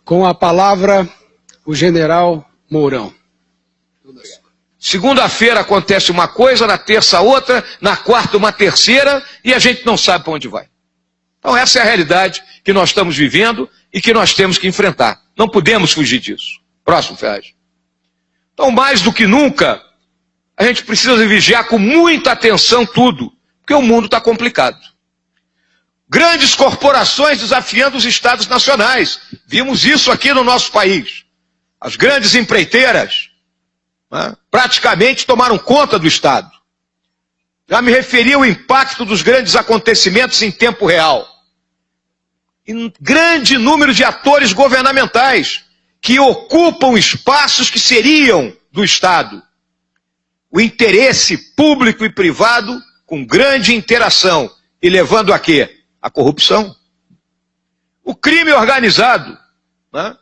Com a palavra, o general Mourão. Segunda-feira acontece uma coisa, na terça outra, na quarta uma terceira, e a gente não sabe para onde vai. Então essa é a realidade que nós estamos vivendo e que nós temos que enfrentar. Não podemos fugir disso. Próximo, Ferraz. Então, mais do que nunca, a gente precisa vigiar com muita atenção tudo, porque o mundo está complicado. Grandes corporações desafiando os estados nacionais. Vimos isso aqui no nosso país. As grandes empreiteiras, né, praticamente tomaram conta do Estado. Já me referi ao impacto dos grandes acontecimentos em tempo real. E grande número de atores governamentais que ocupam espaços que seriam do Estado. O interesse público e privado com grande interação e levando a quê? A corrupção. O crime organizado, né?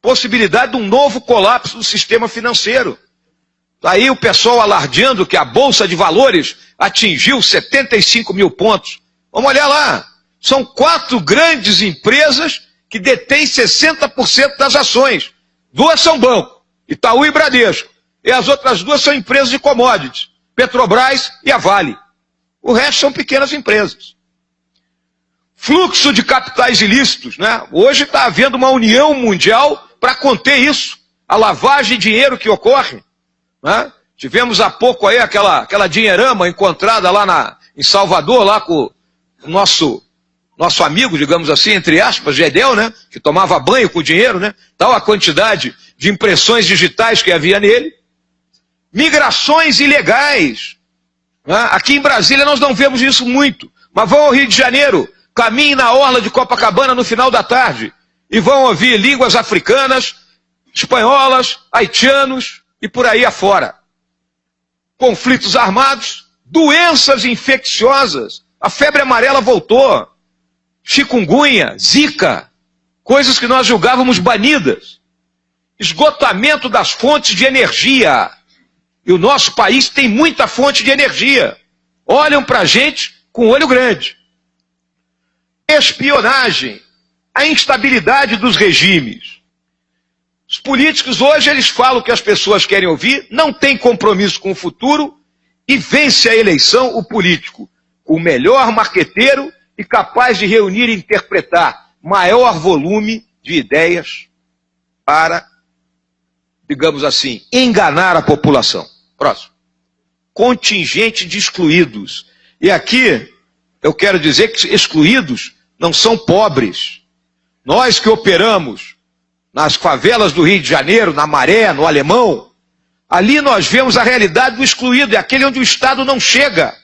Possibilidade de um novo colapso do sistema financeiro. Aí o pessoal alardeando que a Bolsa de Valores atingiu 75 mil pontos. Vamos olhar lá. São 4 grandes empresas que detêm 60% das ações. 2 são banco, Itaú e Bradesco. E as outras 2 são empresas de commodities, Petrobras e a Vale. O resto são pequenas empresas. Fluxo de capitais ilícitos, né? Hoje está havendo uma união mundial para conter isso. A lavagem de dinheiro que ocorre, né? Tivemos há pouco aí aquela dinheirama encontrada lá em Salvador, lá com o nosso amigo, digamos assim, entre aspas, Gedel, né? Que tomava banho com o dinheiro, né? Tal a quantidade de impressões digitais que havia nele. Migrações ilegais, né? Aqui em Brasília nós não vemos isso muito, mas vão ao Rio de Janeiro, caminhem na orla de Copacabana no final da tarde e vão ouvir línguas africanas, espanholas, haitianos e por aí afora. Conflitos armados, doenças infecciosas, a febre amarela voltou, chikungunya, zika, coisas que nós julgávamos banidas, esgotamento das fontes de energia. E o nosso país tem muita fonte de energia. Olham para a gente com olho grande. Espionagem, a instabilidade dos regimes. Os políticos hoje eles falam o que as pessoas querem ouvir, não têm compromisso com o futuro e vence a eleição o político, o melhor marqueteiro e capaz de reunir e interpretar maior volume de ideias para, digamos assim, enganar a população. Próximo. Contingente de excluídos. E aqui eu quero dizer que excluídos não são pobres. Nós que operamos nas favelas do Rio de Janeiro, na Maré, no Alemão, ali nós vemos a realidade do excluído, é aquele onde o Estado não chega.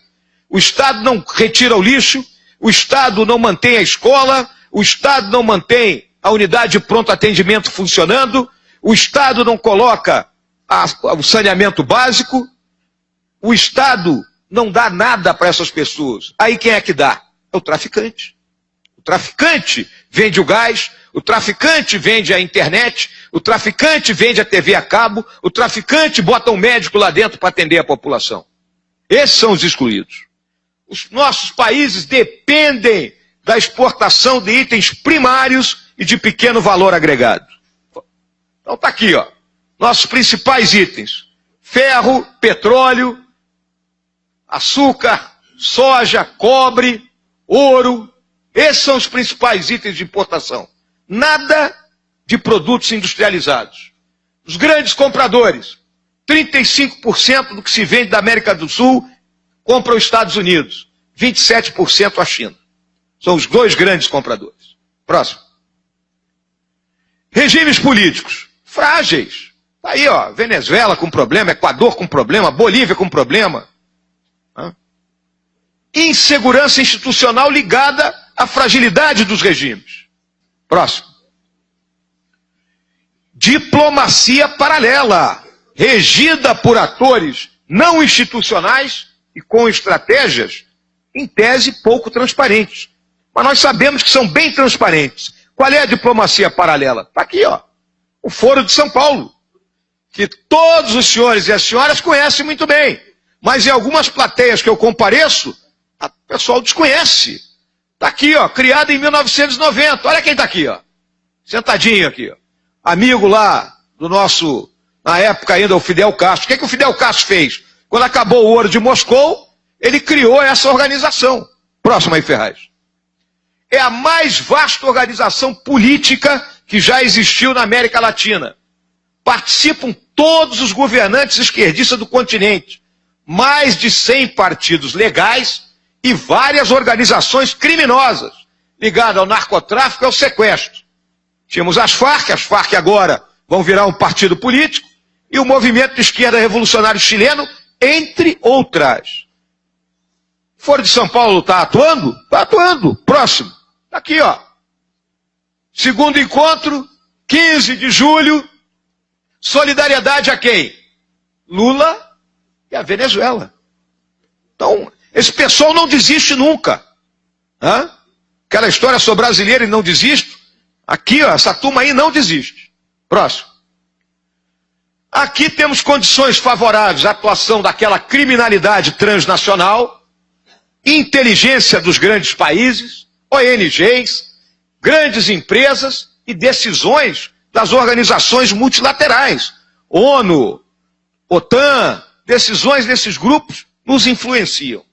O Estado não retira o lixo, o Estado não mantém a escola, o Estado não mantém a unidade de pronto atendimento funcionando, o Estado não coloca o saneamento básico, o Estado não dá nada para essas pessoas. Aí quem é que dá? É o traficante. O traficante vende o gás, o traficante vende a internet, o traficante vende a TV a cabo, o traficante bota um médico lá dentro para atender a população. Esses são os excluídos. Os nossos países dependem da exportação de itens primários e de pequeno valor agregado. Então está aqui, ó, nossos principais itens: ferro, petróleo, açúcar, soja, cobre, ouro. Esses são os principais itens de importação. Nada de produtos industrializados. Os grandes compradores, 35% do que se vende da América do Sul compra os Estados Unidos, 27% a China. São os 2 grandes compradores. Próximo. Regimes políticos frágeis. Tá aí, ó, Venezuela com problema, Equador com problema, Bolívia com problema. Insegurança institucional ligada à fragilidade dos regimes. Próximo. Diplomacia paralela, regida por atores não institucionais e com estratégias, em tese, pouco transparentes. Mas nós sabemos que são bem transparentes. Qual é a diplomacia paralela? Está aqui, ó, o Foro de São Paulo, que todos os senhores e as senhoras conhecem muito bem. Mas em algumas plateias que eu compareço, o pessoal desconhece. Está aqui, ó, criado em 1990. Olha quem está aqui, ó. sentadinho aqui, ó. Amigo lá do nosso, na época ainda, o Fidel Castro. O que o Fidel Castro fez? Quando acabou o ouro de Moscou, ele criou essa organização. Próximo aí, Ferraz. É a mais vasta organização política que já existiu na América Latina. Participam todos os governantes esquerdistas do continente. Mais de 100 partidos legais e várias organizações criminosas ligadas ao narcotráfico e ao sequestro. Tínhamos as Farc agora vão virar um partido político, e o Movimento de Esquerda Revolucionário Chileno, entre outras. Foro de São Paulo está atuando? Está atuando. Próximo. Aqui, ó. Segundo encontro, 15 de julho. Solidariedade a quem? Lula e a Venezuela. Então, esse pessoal não desiste nunca. Hã? Aquela história, sou brasileiro e não desisto. Aqui, ó, essa turma aí não desiste. Próximo. Aqui temos condições favoráveis à atuação daquela criminalidade transnacional, inteligência dos grandes países, ONGs, grandes empresas e decisões das organizações multilaterais. ONU, OTAN, decisões desses grupos nos influenciam.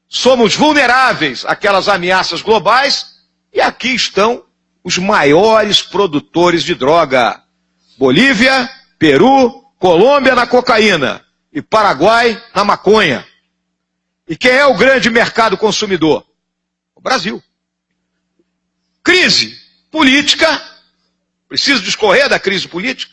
Somos vulneráveis àquelas ameaças globais e aqui estão os maiores produtores de droga. Bolívia, Peru, Colômbia na cocaína e Paraguai na maconha. E quem é o grande mercado consumidor? O Brasil. Crise política, preciso discorrer da crise política,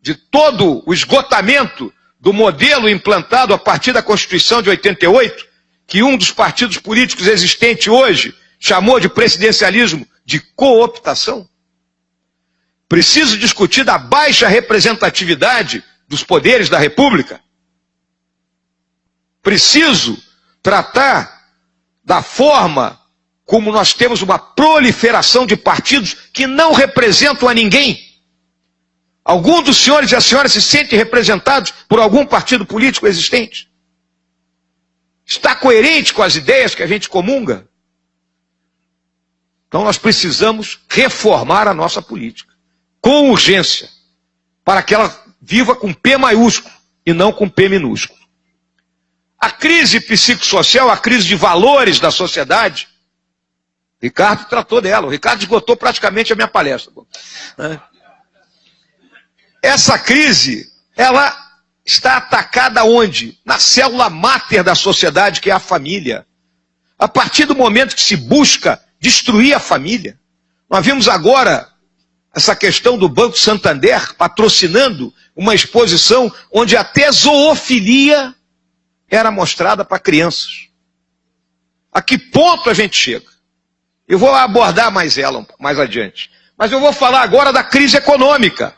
de todo o esgotamento do modelo implantado a partir da Constituição de 88, que um dos partidos políticos existentes hoje chamou de presidencialismo de cooptação. Preciso discutir da baixa representatividade dos poderes da República. Preciso tratar da forma como nós temos uma proliferação de partidos que não representam a ninguém. Algum dos senhores e as senhoras se sentem representados por algum partido político existente? Está coerente com as ideias que a gente comunga? Então nós precisamos reformar a nossa política, com urgência, para que ela viva com P maiúsculo e não com P minúsculo. A crise psicossocial, a crise de valores da sociedade, Ricardo tratou dela, o Ricardo esgotou praticamente a minha palestra. Essa crise, ela está atacada onde? Na célula máter da sociedade, que é a família. A partir do momento que se busca destruir a família, nós vimos agora essa questão do Banco Santander patrocinando uma exposição onde até zoofilia era mostrada para crianças. A que ponto a gente chega? Eu vou abordar mais ela mais adiante. Mas eu vou falar agora da crise econômica.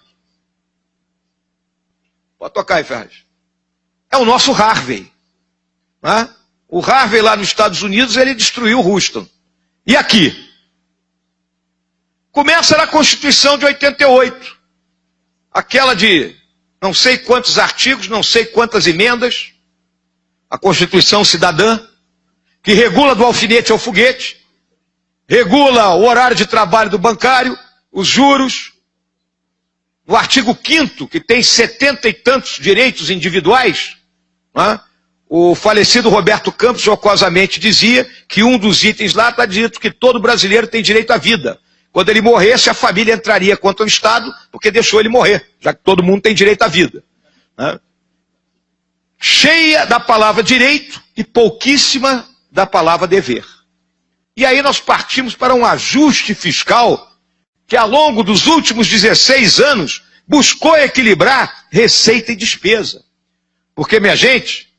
Pode tocar aí, Ferraz. É o nosso Harvey. Né? O Harvey lá nos Estados Unidos, ele destruiu o Houston. E aqui? Começa na Constituição de 88. Aquela de não sei quantos artigos, não sei quantas emendas. A Constituição Cidadã, que regula do alfinete ao foguete, regula o horário de trabalho do bancário, os juros. No artigo 5º, que tem 70 e tantos direitos individuais, né? O falecido Roberto Campos jocosamente dizia que um dos itens lá está dito que todo brasileiro tem direito à vida. Quando ele morresse, a família entraria contra o Estado, porque deixou ele morrer, já que todo mundo tem direito à vida. Né? Cheia da palavra direito e pouquíssima da palavra dever. E aí nós partimos para um ajuste fiscal que ao longo dos últimos 16 anos buscou equilibrar receita e despesa. Porque, minha gente,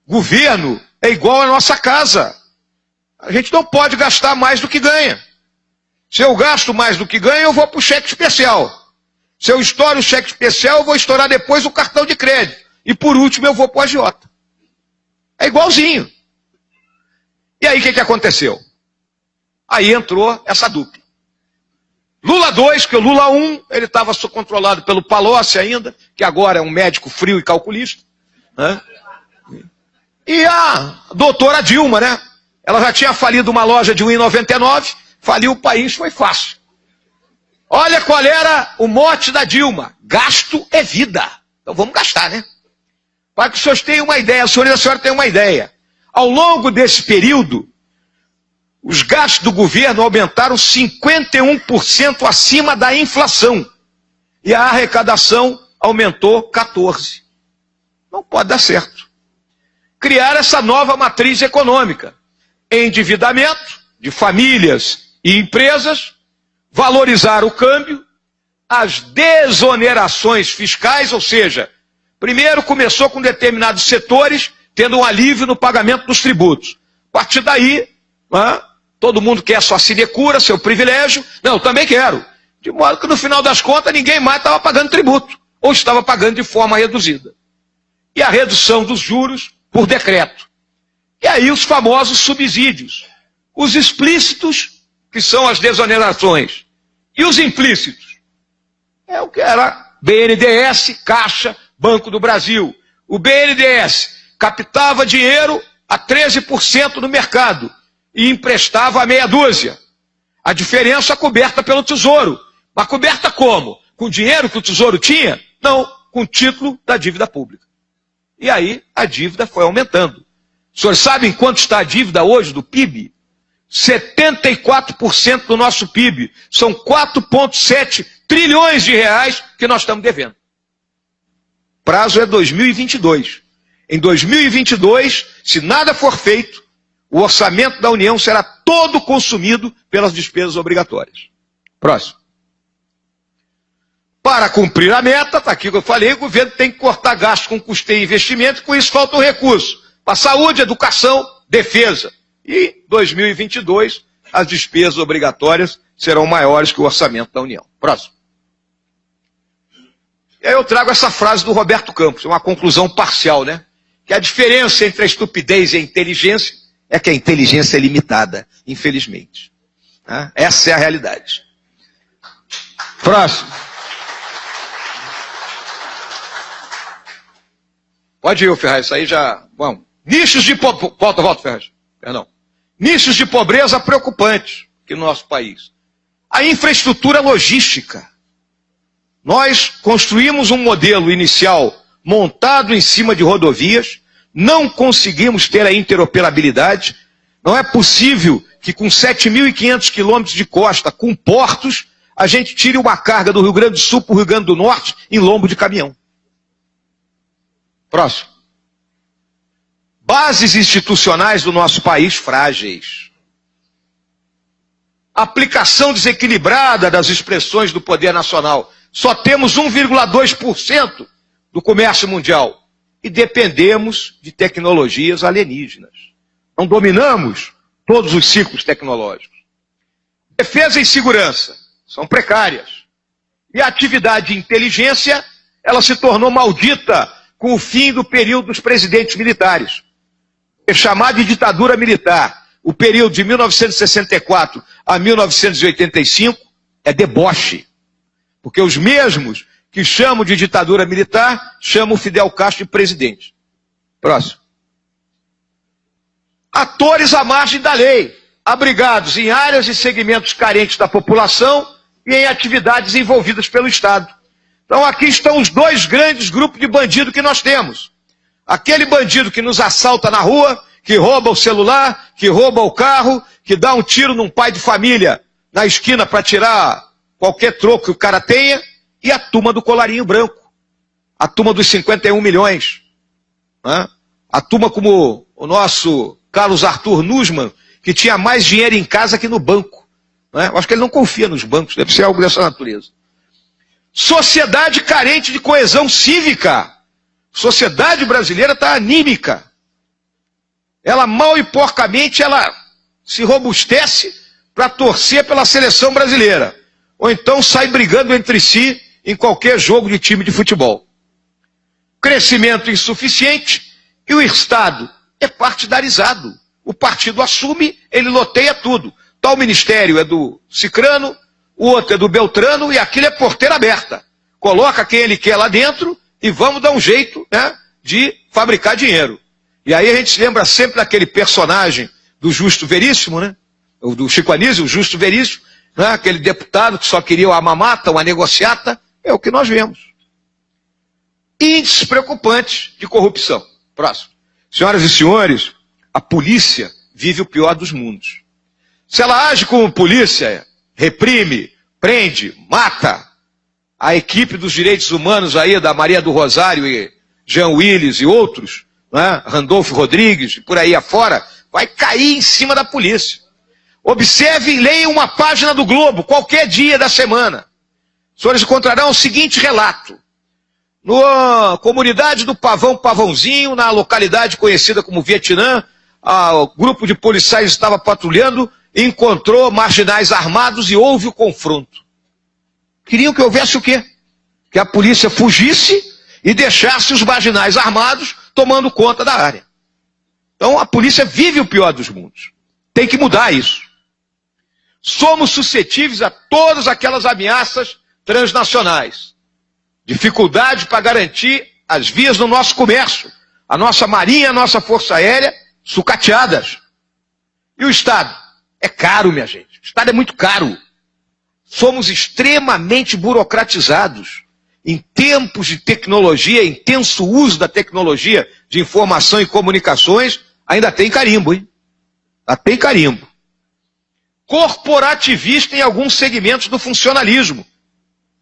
governo é igual à nossa casa. A gente não pode gastar mais do que ganha. Se eu gasto mais do que ganho, eu vou para o cheque especial. Se eu estouro o cheque especial, eu vou estourar depois o cartão de crédito. E por último, eu vou para o agiota. É igualzinho. E aí, o que aconteceu? Aí entrou essa dupla. Lula 2, que o Lula 1, ele estava controlado pelo Palocci ainda, que agora é um médico frio e calculista. Né? E a doutora Dilma, né? Ela já tinha falido uma loja de 1,99, faliu o país, foi fácil. qual era o mote da Dilma? Gasto é vida. Então vamos gastar, né? Para que os senhores tenham uma ideia, a senhora tenha uma ideia. Ao longo desse período, os gastos do governo aumentaram 51% acima da inflação. E a arrecadação aumentou 14%. Não pode dar certo. Criar essa nova matriz econômica. Endividamento de famílias e empresas, valorizar o câmbio, as desonerações fiscais, ou seja, primeiro começou com determinados setores tendo um alívio no pagamento dos tributos. A partir daí, todo mundo quer sua sinecura, seu privilégio. Não, eu também quero. De modo que no final das contas ninguém mais estava pagando tributo, ou estava pagando de forma reduzida. E a redução dos juros por decreto. E aí os famosos subsídios. Os explícitos, que são as desonerações. E os implícitos? É o que era BNDES, Caixa, Banco do Brasil. O BNDES captava dinheiro a 13% no mercado e emprestava a meia dúzia. A diferença coberta pelo Tesouro. Mas coberta como? Com o dinheiro que o Tesouro tinha? Não, com o título da dívida pública. E aí a dívida foi aumentando. Os senhores sabem quanto está a dívida hoje do PIB? 74% do nosso PIB. São 4,7 trilhões de reais que nós estamos devendo. Prazo é 2022. Em 2022, se nada for feito, o orçamento da União será todo consumido pelas despesas obrigatórias. Próximo. Para cumprir a meta, está aqui que eu falei, o governo tem que cortar gastos com custeio e investimento, e com isso falta o recurso para saúde, educação, defesa. E em 2022, as despesas obrigatórias serão maiores que o orçamento da União. Próximo. E aí eu trago essa frase do Roberto Campos, uma conclusão parcial, né? Que a diferença entre a estupidez e a inteligência é que a inteligência é limitada, infelizmente. Essa é a realidade. Próximo. Pode ir, Ferraz, isso aí já... Bom, nichos de pobreza... Volta, Ferraz. Perdão. Nichos de pobreza preocupantes aqui no nosso país. A infraestrutura logística. Nós construímos um modelo inicial montado em cima de rodovias, não conseguimos ter a interoperabilidade. Não é possível que com 7.500 quilômetros de costa, com portos, a gente tire uma carga do Rio Grande do Sul para o Rio Grande do Norte em lombo de caminhão. Próximo. Bases institucionais do nosso país frágeis. Aplicação desequilibrada das expressões do poder nacional. Só temos 1,2% do comércio mundial. E dependemos de tecnologias alienígenas. Não dominamos todos os ciclos tecnológicos. Defesa e segurança são precárias. E a atividade de inteligência, ela se tornou maldita com o fim do período dos presidentes militares. É chamado de ditadura militar. O período de 1964 a 1985 é deboche. Porque os mesmos que chamam de ditadura militar chamam Fidel Castro de presidente. Próximo. Atores à margem da lei, abrigados em áreas e segmentos carentes da população e em atividades envolvidas pelo Estado. Então aqui estão os dois grandes grupos de bandido que nós temos. Aquele bandido que nos assalta na rua, que rouba o celular, que rouba o carro, que dá um tiro num pai de família na esquina para tirar qualquer troco que o cara tenha, e a turma do colarinho branco. A turma dos 51 milhões. A turma como o nosso Carlos Arthur Nussmann, que tinha mais dinheiro em casa que no banco. Eu acho que ele não confia nos bancos, deve ser algo dessa natureza. Sociedade carente de coesão cívica. Sociedade brasileira está anímica. Ela mal e porcamente ela se robustece para torcer pela seleção brasileira. Ou então sai brigando entre si em qualquer jogo de time de futebol. Crescimento insuficiente e o Estado é partidarizado. O partido assume, ele loteia tudo. Tal ministério é do Cicrano, o outro é do Beltrano e aquilo é porteira aberta. Coloca quem ele quer lá dentro e vamos dar um jeito, né, de fabricar dinheiro. E aí a gente se lembra sempre daquele personagem do Justo Veríssimo, né? Do Chico Anísio, o Justo Veríssimo, né? Aquele deputado que só queria uma mamata, uma negociata, é o que nós vemos. Índices preocupantes de corrupção. Próximo. Senhoras e senhores, a polícia vive o pior dos mundos. Se ela age como polícia, reprime, prende, mata, a equipe dos direitos humanos aí, da Maria do Rosário e Jean Willis e outros, né? Randolfo Rodrigues e por aí afora, vai cair em cima da polícia. Observe e leia uma página do Globo, qualquer dia da semana. Os senhores encontrarão o seguinte relato. Na comunidade do Pavãozinho, na localidade conhecida como Vietnã, o grupo de policiais estava patrulhando, encontrou marginais armados e houve o confronto. Queriam que houvesse o quê? Que a polícia fugisse e deixasse os marginais armados tomando conta da área. Então a polícia vive o pior dos mundos. Tem que mudar isso. Somos suscetíveis a todas aquelas ameaças transnacionais. Dificuldade para garantir as vias do nosso comércio. A nossa marinha, a nossa força aérea, sucateadas. E o Estado? É caro, minha gente. O Estado é muito caro. Somos extremamente burocratizados. Em tempos de tecnologia, intenso uso da tecnologia de informação e comunicações, ainda tem carimbo, hein? Ainda tem carimbo. Corporativista em alguns segmentos do funcionalismo.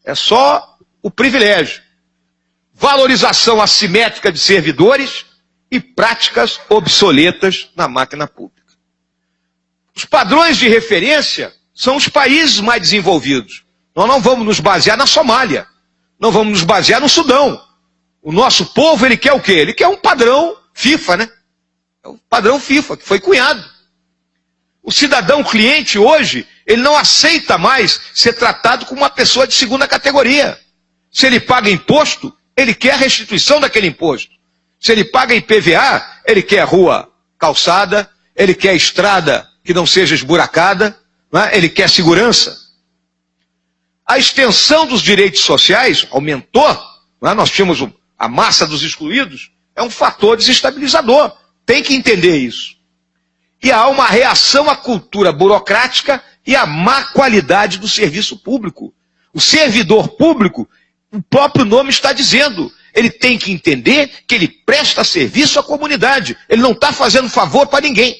É só o privilégio. Valorização assimétrica de servidores e práticas obsoletas na máquina pública. Os padrões de referência são os países mais desenvolvidos. Nós não vamos nos basear na Somália. Não vamos nos basear no Sudão. O nosso povo, ele quer o quê? Ele quer um padrão FIFA, né? É o padrão FIFA, que foi cunhado. O cidadão cliente hoje, ele não aceita mais ser tratado como uma pessoa de segunda categoria. Se ele paga imposto, ele quer a restituição daquele imposto. Se ele paga IPVA, ele quer rua calçada, ele quer estrada que não seja esburacada, né? Ele quer segurança. A extensão dos direitos sociais aumentou, né? Nós tínhamos a massa dos excluídos, é um fator desestabilizador. Tem que entender isso. E há uma reação à cultura burocrática e à má qualidade do serviço público. O servidor público, o próprio nome está dizendo, ele tem que entender que ele presta serviço à comunidade. Ele não está fazendo favor para ninguém.